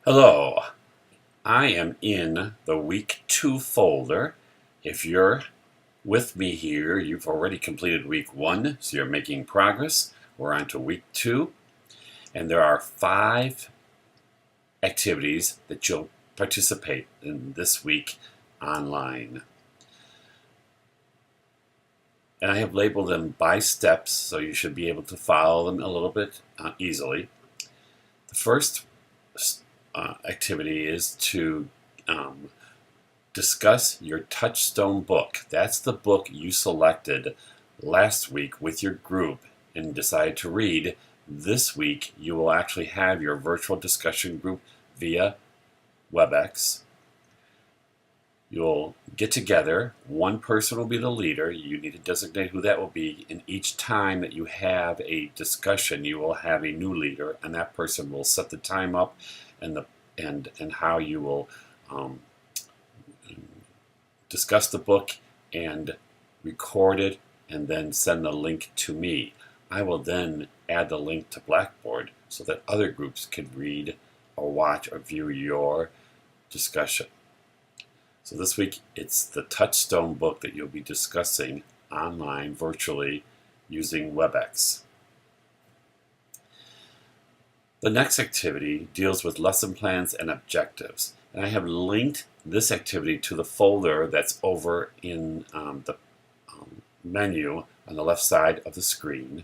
Hello, I am in the week 2 folder. If you're with me here, you've already completed week 1, so you're making progress. We're on to week 2, and there are 5 activities that you'll participate in this week online. And I have labeled them by steps, so you should be able to follow them a little bit easily. The first activity is to discuss your Touchstone book. That's the book you selected last week with your group and decided to read. This week you will actually have your virtual discussion group via WebEx. You'll get together. One person will be the leader. You need to designate who that will be, and each time that you have a discussion you will have a new leader, and that person will set the time up and how you will discuss the book and record it and then send the link to me. I will then add the link to Blackboard so that other groups can read or watch or view your discussion. So this week it's the Touchstone book that you'll be discussing online virtually using WebEx. The next activity deals with lesson plans and objectives. And I have linked this activity to the folder that's over in the menu on the left side of the screen.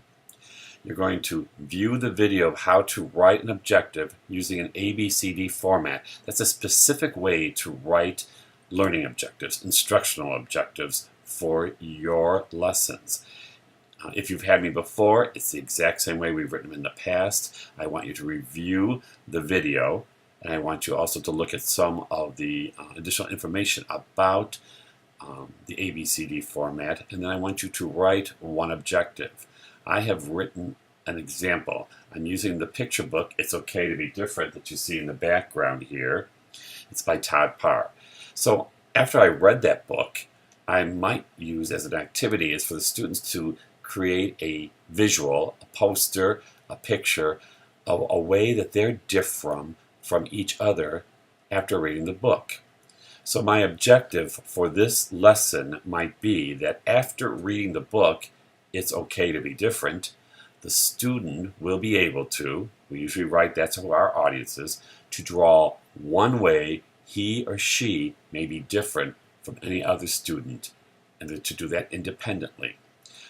You're going to view the video of how to write an objective using an ABCD format. That's a specific way to write learning objectives, instructional objectives for your lessons. If you've had me before, it's the exact same way we've written them in the past. I want you to review the video, and I want you also to look at some of the additional information about the ABCD format, and then I want you to write one objective. I have written an example. I'm using the picture book, It's Okay to Be Different, that you see in the background here. It's by Todd Parr. So after I read that book, I might use as an activity is for the students to create a visual, a poster, a picture, a way that they're different from each other after reading the book. So my objective for this lesson might be that after reading the book, It's Okay to Be Different, the student will be able to, we usually write that to our audiences, to draw one way he or she may be different from any other student, and to do that independently.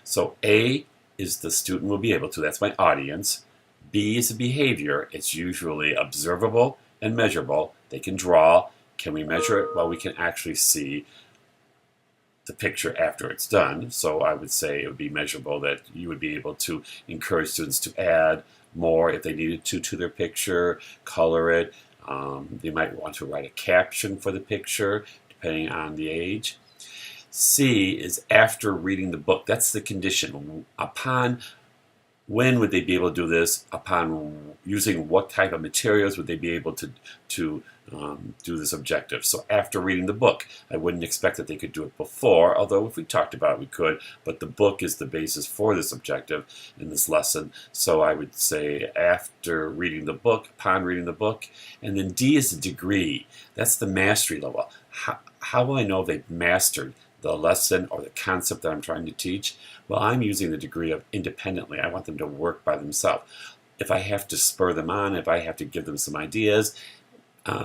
So A is the student will be able to, that's my audience. B is the behavior, it's usually observable and measurable. They can draw. Can we measure it? Well, we can actually see the picture after it's done. So I would say it would be measurable, that you would be able to encourage students to add more if they needed to their picture, color it. They might want to write a caption for the picture, depending on the age. C is after reading the book. That's the condition. Upon when would they be able to do this? Upon using what type of materials would they be able to do this objective? So after reading the book, I wouldn't expect that they could do it before, although if we talked about it, we could, but the book is the basis for this objective in this lesson. So I would say after reading the book, upon reading the book, and then D is the degree. That's the mastery level. How will I know if they've mastered the lesson or the concept that I'm trying to teach? Well, I'm using the degree of independently. I want them to work by themselves. If I have to spur them on, if I have to give them some ideas,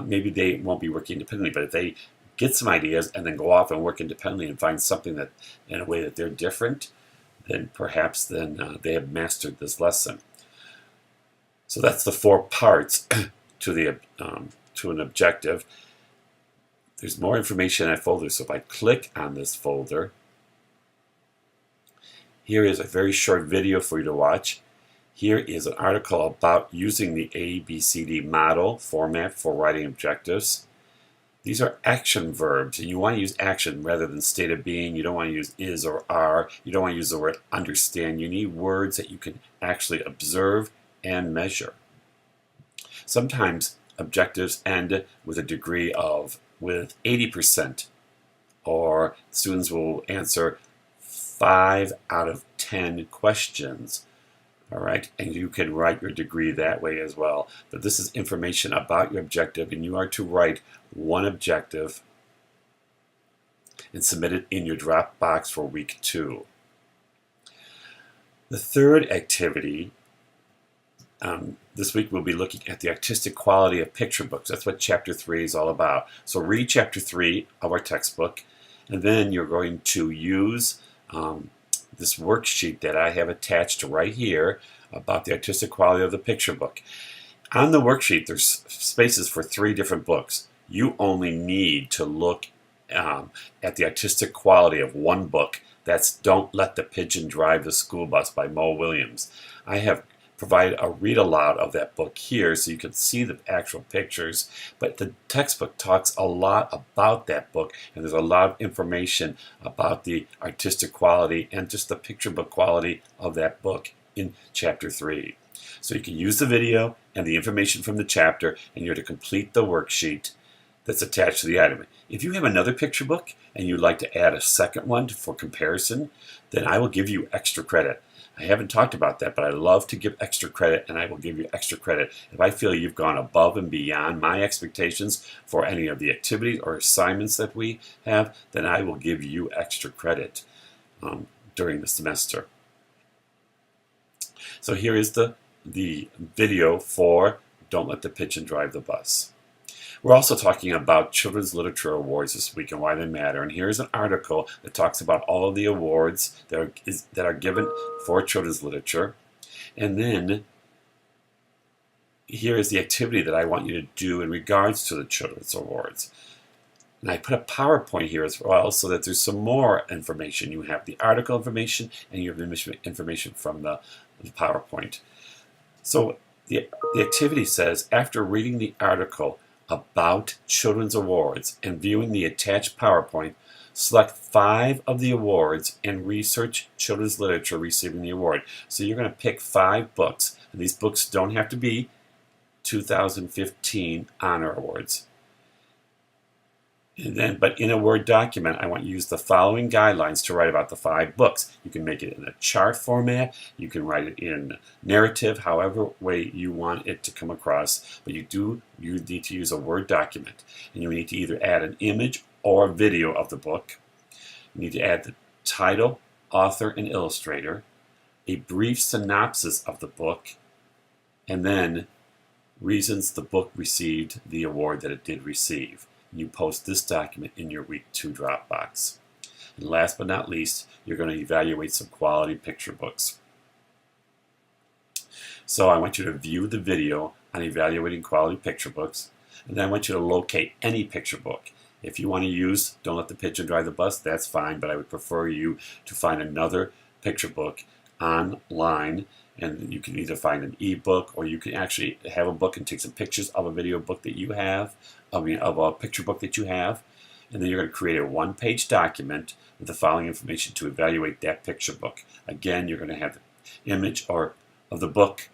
maybe they won't be working independently, but if they get some ideas and then go off and work independently and find something that in a way that they're different, then perhaps they have mastered this lesson. So that's the 4 parts to an objective. There's more information in that folder, so if I click on this folder, here is a very short video for you to watch. Here is an article about using the ABCD model format for writing objectives. These are action verbs, and you want to use action rather than state of being. You don't want to use is or are. You don't want to use the word understand. You need words that you can actually observe and measure. Sometimes objectives end with a degree of with 80%, or students will answer 5 out of 10 questions All right, and you can write your degree that way as well. But this is information about your objective, and you are to write one objective and submit it in your Dropbox for week 2. The third activity, this week we'll be looking at the artistic quality of picture books. That's what Chapter 3 is all about. So read Chapter 3 of our textbook, and then you're going to use this worksheet that I have attached right here about the artistic quality of the picture book. On the worksheet, there's spaces for 3 different books. You only need to look at the artistic quality of one book. That's Don't Let the Pigeon Drive the School Bus by Mo Willems. I have provided a read aloud of that book here so you can see the actual pictures, but the textbook talks a lot about that book, and there's a lot of information about the artistic quality and just the picture book quality of that book in Chapter 3. So you can use the video and the information from the chapter, and you're to complete the worksheet that's attached to the item. If you have another picture book and you'd like to add a second one for comparison, then I will give you extra credit. I haven't talked about that, but I love to give extra credit, and I will give you extra credit if I feel you've gone above and beyond my expectations for any of the activities or assignments that we have. Then I will give you extra credit during the semester. So here is the video for Don't Let the Pigeon Drive the Bus. We're also talking about Children's Literature Awards this week and why they matter. And here's an article that talks about all of the awards that are given for children's literature. And then here is the activity that I want you to do in regards to the Children's Awards. And I put a PowerPoint here as well so that there's some more information. You have the article information and you have the information from the PowerPoint. So the activity says, after reading the article about Children's Awards and viewing the attached PowerPoint, select 5 of the awards and research children's literature receiving the award. So you're going to pick 5 books, and these books don't have to be 2015 honor awards. But in a Word document, I want you to use the following guidelines to write about the 5 books. You can make it in a chart format. You can write it in narrative, however way you want it to come across. But you need to use a Word document. And you need to either add an image or a video of the book. You need to add the title, author, and illustrator, a brief synopsis of the book, and then reasons the book received the award that it did receive. You post this document in your week 2 Dropbox. And last but not least, you're going to evaluate some quality picture books. So I want you to view the video on evaluating quality picture books, and then I want you to locate any picture book. If you want to use Don't Let the Pigeon Drive the Bus, that's fine, but I would prefer you to find another picture book online, and you can either find an ebook or you can actually have a book and take some pictures of a video book that you have, of a picture book that you have, and then you're going to create a 1-page document with the following information to evaluate that picture book. Again, you're going to have the image of the book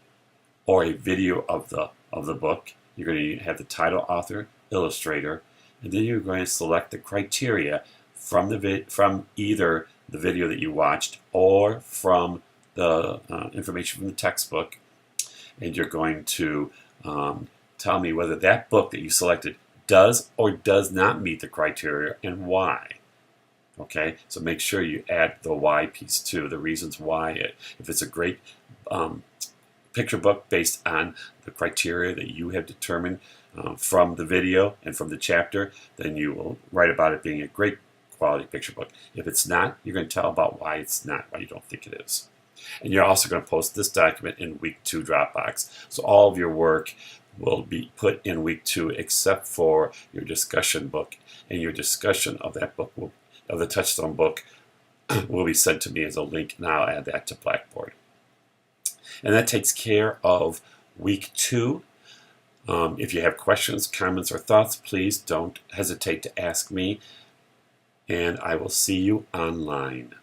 or a video of the book. You're going to have the title, author, illustrator, and then you're going to select the criteria from either the video that you watched or from the information from the textbook, and you're going to tell me whether that book that you selected does or does not meet the criteria and why. Okay, so make sure you add the why piece too, the reasons why if it's a great picture book based on the criteria that you have determined from the video and from the chapter, then you will write about it being a great quality picture book. If it's not, you're going to tell about why it's not, why you don't think it is. And you're also going to post this document in week 2 Dropbox. So all of your work will be put in week 2 except for your discussion book, and your discussion of that book, of the Touchstone book, will be sent to me as a link, and I'll add that to Blackboard. And that takes care of week 2. If you have questions, comments, or thoughts, please don't hesitate to ask me, and I will see you online.